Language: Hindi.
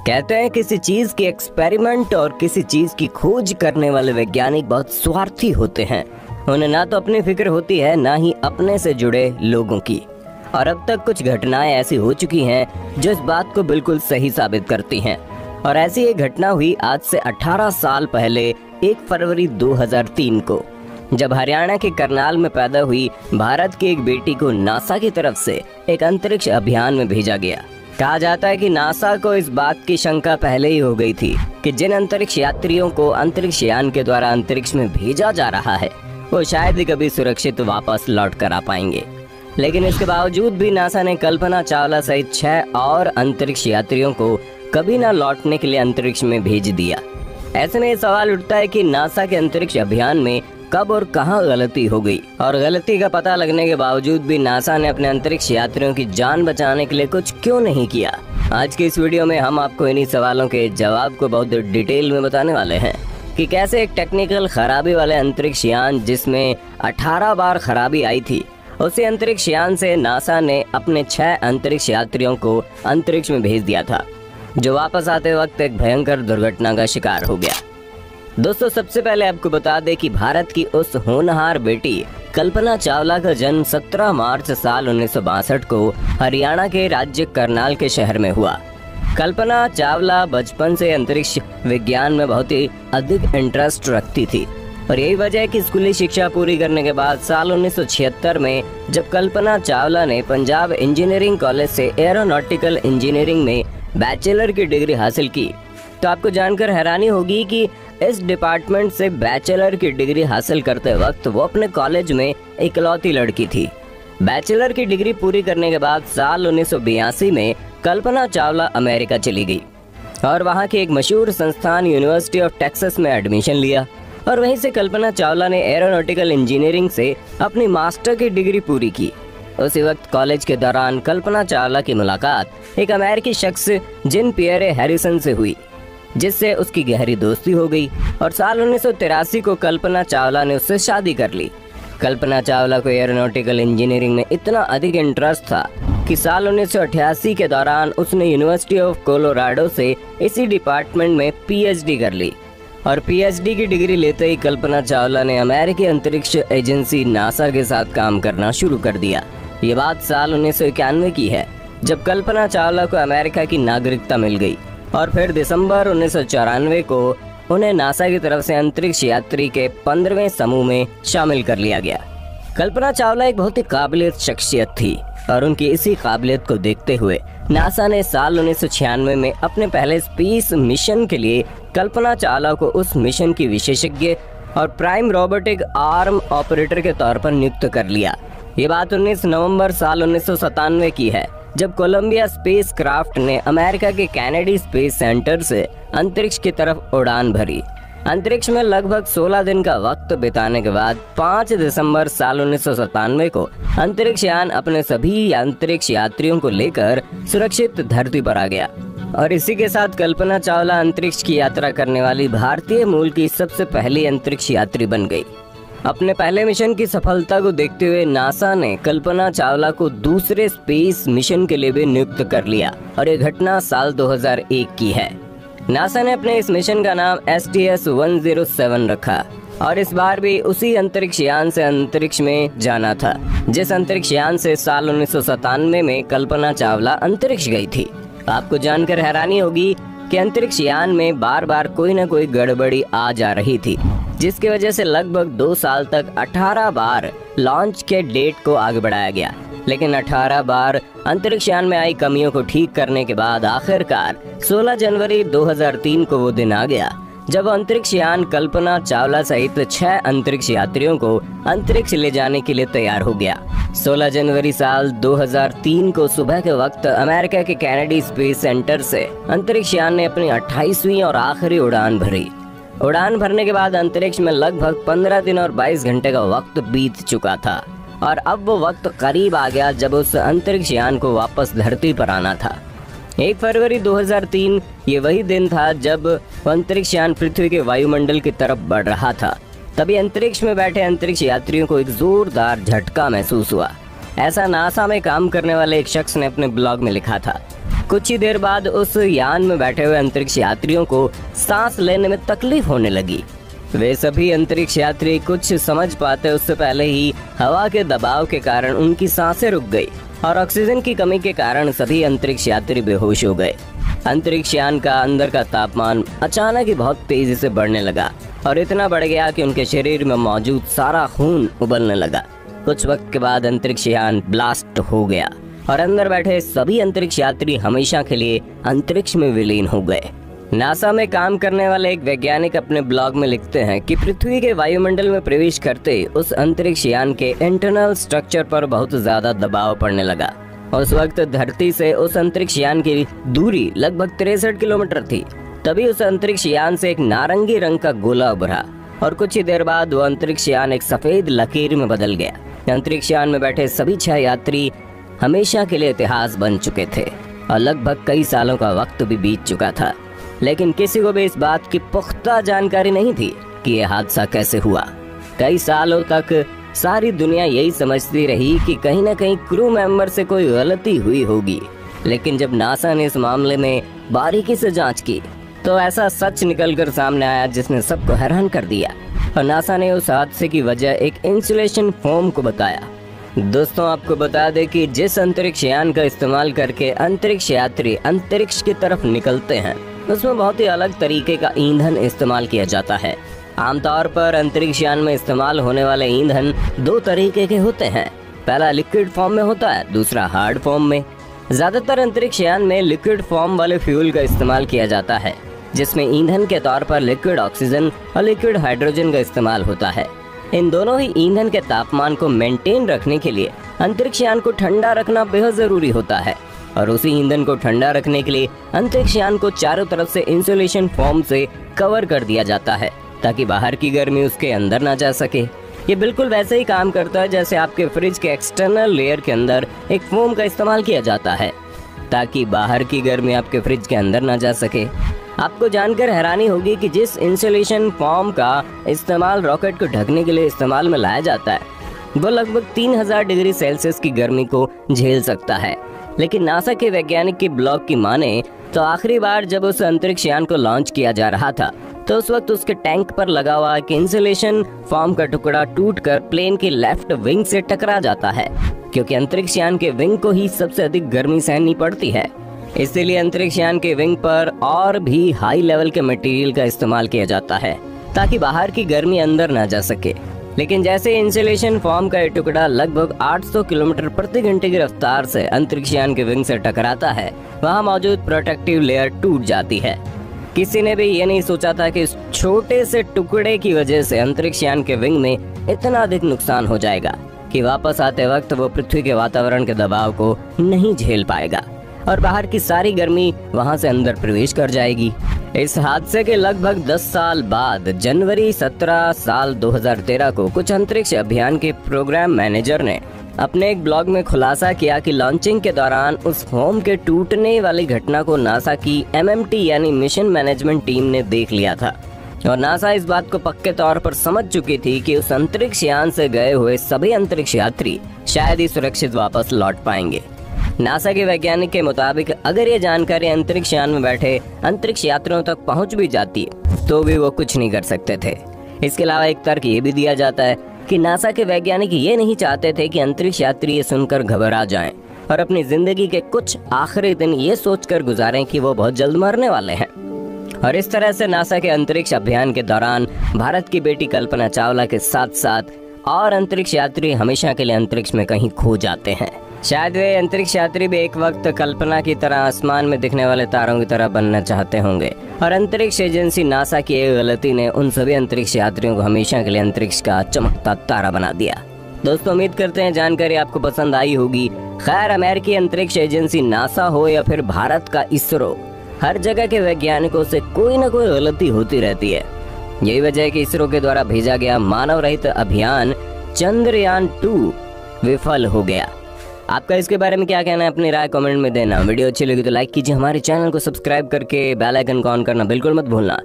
कहते हैं किसी चीज के एक्सपेरिमेंट और किसी चीज की खोज करने वाले वैज्ञानिक बहुत स्वार्थी होते हैं। उन्हें ना तो अपनी फिक्र होती है ना ही अपने से जुड़े लोगों की। और अब तक कुछ घटनाएं ऐसी हो चुकी हैं जो इस बात को बिल्कुल सही साबित करती हैं। और ऐसी एक घटना हुई आज से 18 साल पहले 1 फरवरी 2003 को, जब हरियाणा के करनाल में पैदा हुई भारत की एक बेटी को नासा की तरफ से एक अंतरिक्ष अभियान में भेजा गया। कहा जाता है कि नासा को इस बात की शंका पहले ही हो गई थी कि जिन अंतरिक्ष यात्रियों को अंतरिक्ष यान के द्वारा अंतरिक्ष में भेजा जा रहा है वो शायद ही कभी सुरक्षित वापस लौट कर आ पाएंगे। लेकिन इसके बावजूद भी नासा ने कल्पना चावला सहित 6 और अंतरिक्ष यात्रियों को कभी ना लौटने के लिए अंतरिक्ष में भेज दिया। ऐसे में ये सवाल उठता है कि नासा के अंतरिक्ष अभियान में कब और कहां गलती हो गई, और गलती का पता लगने के बावजूद भी नासा ने अपने अंतरिक्ष यात्रियों की जान बचाने के लिए कुछ क्यों नहीं किया। आज की इस वीडियो में हम आपको इन्हीं सवालों के जवाब को बहुत डिटेल में बताने वाले हैं कि कैसे एक टेक्निकल खराबी वाले अंतरिक्ष यान जिसमें 18 बार खराबी आई थी, उसी अंतरिक्ष यान से नासा ने अपने 6 अंतरिक्ष यात्रियों को अंतरिक्ष में भेज दिया था, जो वापस आते वक्त एक भयंकर दुर्घटना का शिकार हो गया। दोस्तों, सबसे पहले आपको बता दें कि भारत की उस होनहार बेटी कल्पना चावला का जन्म 17 मार्च साल 1962 को हरियाणा के राज्य करनाल के शहर में हुआ। कल्पना चावला बचपन से अंतरिक्ष विज्ञान में बहुत ही अधिक इंटरेस्ट रखती थी और यही वजह है कि स्कूली शिक्षा पूरी करने के बाद साल 1976 में जब कल्पना चावला ने पंजाब इंजीनियरिंग कॉलेज से एरोनॉटिकल इंजीनियरिंग में बैचलर की डिग्री हासिल की, तो आपको जानकर हैरानी होगी कि इस डिपार्टमेंट से बैचलर की डिग्री हासिल करते वक्त वो अपने कॉलेज में इकलौती लड़की थी। बैचलर की डिग्री पूरी करने के बाद साल 1982 में कल्पना चावला अमेरिका चली गई और वहां के एक मशहूर संस्थान यूनिवर्सिटी ऑफ टेक्सास में एडमिशन लिया और वहीं से कल्पना चावला ने एरोनॉटिकल इंजीनियरिंग से अपनी मास्टर की डिग्री पूरी की। उसी वक्त कॉलेज के दौरान कल्पना चावला की मुलाकात एक अमेरिकी शख्स जिन पियरे हैरिसन से हुई, जिससे उसकी गहरी दोस्ती हो गई और साल 1983 को कल्पना चावला ने उससे शादी कर ली। कल्पना चावला को एरोनॉटिकल इंजीनियरिंग में इतना अधिक इंटरेस्ट था कि साल 1988 के दौरान उसने यूनिवर्सिटी ऑफ कोलोराडो से इसी डिपार्टमेंट में पीएचडी कर ली और पीएचडी की डिग्री लेते ही कल्पना चावला ने अमेरिकी अंतरिक्ष एजेंसी नासा के साथ काम करना शुरू कर दिया। ये बात साल 1991 की है, जब कल्पना चावला को अमेरिका की नागरिकता मिल गई और फिर दिसंबर 1994 को उन्हें नासा की तरफ से अंतरिक्ष यात्री के 15वें समूह में शामिल कर लिया गया। कल्पना चावला एक बहुत ही काबिलियत शख्सियत थी और उनकी इसी काबिलियत को देखते हुए नासा ने साल 1996 में अपने पहले स्पेस मिशन के लिए कल्पना चावला को उस मिशन की विशेषज्ञ और प्राइम रोबोटिक आर्म ऑपरेटर के तौर पर नियुक्त कर लिया। ये बात 19 नवंबर साल 1997 की है, जब कोलंबिया स्पेस क्राफ्ट ने अमेरिका के कैनेडी स्पेस सेंटर से अंतरिक्ष की तरफ उड़ान भरी। अंतरिक्ष में लगभग 16 दिन का वक्त बिताने के बाद 5 दिसंबर साल 1997 को अंतरिक्ष यान अपने सभी अंतरिक्ष यात्रियों को लेकर सुरक्षित धरती पर आ गया और इसी के साथ कल्पना चावला अंतरिक्ष की यात्रा करने वाली भारतीय मूल की सबसे पहली अंतरिक्ष यात्री बन गई। अपने पहले मिशन की सफलता को देखते हुए नासा ने कल्पना चावला को दूसरे स्पेस मिशन के लिए भी नियुक्त कर लिया और ये घटना साल 2001 की है। नासा ने अपने इस मिशन का नाम STS-107 रखा और इस बार भी उसी अंतरिक्ष यान से अंतरिक्ष में जाना था, जिस अंतरिक्ष यान से साल 1997 में कल्पना चावला अंतरिक्ष गई थी। आपको जानकर हैरानी होगी कि अंतरिक्ष यान में बार बार कोई न कोई गड़बड़ी आ जा रही थी, जिसकी वजह से लगभग 2 साल तक 18 बार लॉन्च के डेट को आगे बढ़ाया गया। लेकिन 18 बार अंतरिक्ष यान में आई कमियों को ठीक करने के बाद आखिरकार 16 जनवरी 2003 को वो दिन आ गया जब अंतरिक्ष यान कल्पना चावला सहित 6 अंतरिक्ष यात्रियों को अंतरिक्ष ले जाने के लिए तैयार हो गया। 16 जनवरी साल 2003 को सुबह के वक्त अमेरिका के कैनेडी स्पेस सेंटर से अंतरिक्ष यान ने अपनी 28वीं और आखिरी उड़ान भरी। उड़ान भरने के बाद अंतरिक्ष में लगभग 15 दिन और 22 घंटे का वक्त बीत चुका था और अब वो वक्त करीब आ गया जब उस अंतरिक्ष यान को वापस धरती पर आना था। 1 फरवरी 2003 ये वही दिन था जब अंतरिक्ष यान पृथ्वी के वायुमंडल की तरफ बढ़ रहा था। तभी अंतरिक्ष में बैठे अंतरिक्ष यात्रियों को एक जोरदार झटका महसूस हुआ। ऐसा नासा में काम करने वाले एक शख्स ने अपने ब्लॉग में लिखा था। कुछ ही देर बाद उस यान में बैठे हुए अंतरिक्ष यात्रियों को सांस लेने में तकलीफ होने लगी। वे सभी अंतरिक्ष यात्री कुछ समझ पाते उससे पहले ही हवा के दबाव के कारण उनकी सांसें रुक गई और ऑक्सीजन की कमी के कारण सभी अंतरिक्ष यात्री बेहोश हो गए। अंतरिक्ष यान का अंदर का तापमान अचानक ही बहुत तेजी से बढ़ने लगा और इतना बढ़ गया कि उनके शरीर में मौजूद सारा खून उबलने लगा। कुछ वक्त के बाद अंतरिक्ष यान ब्लास्ट हो गया और अंदर बैठे सभी अंतरिक्ष यात्री हमेशा के लिए अंतरिक्ष में विलीन हो गए। नासा में काम करने वाले एक वैज्ञानिक अपने ब्लॉग में लिखते हैं कि पृथ्वी के वायुमंडल में प्रवेश करते उस अंतरिक्ष यान के इंटरनल स्ट्रक्चर पर बहुत ज्यादा दबाव पड़ने लगा। उस वक्त धरती से उस अंतरिक्ष यान की दूरी लगभग 63 किलोमीटर थी। तभी उस अंतरिक्ष यान से एक नारंगी रंग का गोला उभरा और कुछ ही देर बाद वो अंतरिक्ष यान एक सफेद लकीर में बदल गया। अंतरिक्ष यान में बैठे सभी 6 यात्री हमेशा के लिए इतिहास बन चुके थे और लगभग कई सालों का वक्त भी बीत चुका था, लेकिन किसी को भी इस बात की पुख्ता जानकारी नहीं थी कि यह हादसा कैसे हुआ। कई सालों तक सारी दुनिया यही समझती रही कि कहीं न कहीं क्रू मेंबर से कोई गलती हुई होगी, लेकिन जब नासा ने इस मामले में बारीकी से जांच की तो ऐसा सच निकलकर सामने आया जिसने सबको हैरान कर दिया। और नासा ने उस हादसे की वजह एक इंसुलेशन फोम को बताया। दोस्तों, आपको बता दें कि जिस अंतरिक्ष यान का इस्तेमाल करके अंतरिक्ष यात्री अंतरिक्ष की तरफ निकलते हैं उसमें बहुत ही अलग तरीके का ईंधन इस्तेमाल किया जाता है। आमतौर पर अंतरिक्ष यान में इस्तेमाल होने वाले ईंधन 2 तरीके के होते हैं। पहला लिक्विड फॉर्म में होता है, दूसरा हार्ड फॉर्म में। ज्यादातर अंतरिक्ष यान में लिक्विड फॉर्म वाले फ्यूल का इस्तेमाल किया जाता है, जिसमें ईंधन के तौर पर लिक्विड ऑक्सीजन और लिक्विड हाइड्रोजन का इस्तेमाल होता है। इन दोनों ही ईंधन के तापमान को मेंटेन रखने के लिए अंतरिक्ष यान को ठंडा रखना बेहद जरूरी होता है और उसी ईंधन को ठंडा रखने के लिए अंतरिक्ष यान को चारों तरफ से इंसुलेशन फोम से कवर कर दिया जाता है ताकि बाहर की गर्मी उसके अंदर ना जा सके। ये बिल्कुल वैसे ही काम करता है जैसे आपके फ्रिज के एक्सटर्नल लेयर के अंदर एक फोम का इस्तेमाल किया जाता है ताकि बाहर की गर्मी आपके फ्रिज के अंदर ना जा सके। आपको जानकर हैरानी होगी कि जिस इंसुलेशन फोम का इस्तेमाल रॉकेट को ढकने के लिए इस्तेमाल में लाया जाता है वो लगभग 3000 डिग्री सेल्सियस की गर्मी को झेल सकता है। लेकिन नासा के वैज्ञानिक की ब्लॉग की माने तो आखिरी बार जब उस अंतरिक्ष यान को लॉन्च किया जा रहा था तो उस वक्त उसके टैंक पर लगा हुआ एक इंसुलेशन फॉर्म का टुकड़ा टूटकर प्लेन की लेफ्ट विंग से टकरा जाता है, क्योंकि अंतरिक्ष यान के विंग को ही सबसे अधिक गर्मी सहनी पड़ती है। इसीलिए अंतरिक्ष यान के विंग पर और भी हाई लेवल के मटेरियल का इस्तेमाल किया जाता है ताकि बाहर की गर्मी अंदर ना जा सके। लेकिन जैसे इंसुलेशन फॉर्म का टुकड़ा लगभग 800 किलोमीटर प्रति घंटे की रफ्तार से अंतरिक्ष यान के विंग से टकराता है, वहां मौजूद प्रोटेक्टिव लेयर टूट जाती है। किसी ने भी ये नहीं सोचा था कि इस छोटे से टुकड़े की वजह से अंतरिक्ष यान के विंग में इतना अधिक नुकसान हो जाएगा कि वापस आते वक्त वो पृथ्वी के वातावरण के दबाव को नहीं झेल पाएगा और बाहर की सारी गर्मी वहां से अंदर प्रवेश कर जाएगी। इस हादसे के लगभग 10 साल बाद जनवरी 17 साल 2013 को कुछ अंतरिक्ष अभियान के प्रोग्राम मैनेजर ने अपने एक ब्लॉग में खुलासा किया कि लॉन्चिंग के दौरान उस फोम के टूटने वाली घटना को नासा की MMT यानी मिशन मैनेजमेंट टीम ने देख लिया था और नासा इस बात को पक्के तौर पर समझ चुकी थी कि उस अंतरिक्ष यान से गए हुए सभी अंतरिक्ष यात्री शायद ही सुरक्षित वापस लौट पाएंगे। नासा के वैज्ञानिक के मुताबिक अगर ये जानकारी अंतरिक्ष यान में बैठे अंतरिक्ष यात्रियों तक पहुंच भी जाती तो भी वो कुछ नहीं कर सकते थे। इसके अलावा एक तर्क ये भी दिया जाता है कि नासा के वैज्ञानिक ये नहीं चाहते थे कि अंतरिक्ष यात्री ये सुनकर घबरा जाएं और अपनी जिंदगी के कुछ आखिरी दिन ये सोचकर गुजारें कि वो बहुत जल्द मरने वाले हैं। और इस तरह से नासा के अंतरिक्ष अभियान के दौरान भारत की बेटी कल्पना चावला के साथ साथ और अंतरिक्ष यात्री हमेशा के लिए अंतरिक्ष में कहीं खो जाते हैं। शायद वे अंतरिक्ष यात्री भी एक वक्त कल्पना की तरह आसमान में दिखने वाले तारों की तरह बनना चाहते होंगे और अंतरिक्ष एजेंसी नासा की एक गलती ने उन सभी अंतरिक्ष यात्रियों को हमेशा के लिए अंतरिक्ष का चमकता तारा बना दिया। दोस्तों, उम्मीद करते हैं जानकारी आपको पसंद आई होगी। खैर, अमेरिकी अंतरिक्ष एजेंसी नासा हो या फिर भारत का इसरो, हर जगह के वैज्ञानिकों से कोई न कोई गलती होती रहती है। यही वजह है कि इसरो के द्वारा भेजा गया मानव रहित अभियान चंद्रयान 2 विफल हो गया। आपका इसके बारे में क्या कहना है, अपनी राय कमेंट में देना। वीडियो अच्छी लगी तो लाइक कीजिए, हमारे चैनल को सब्सक्राइब करके बेल आइकन को ऑन करना बिल्कुल मत भूलना।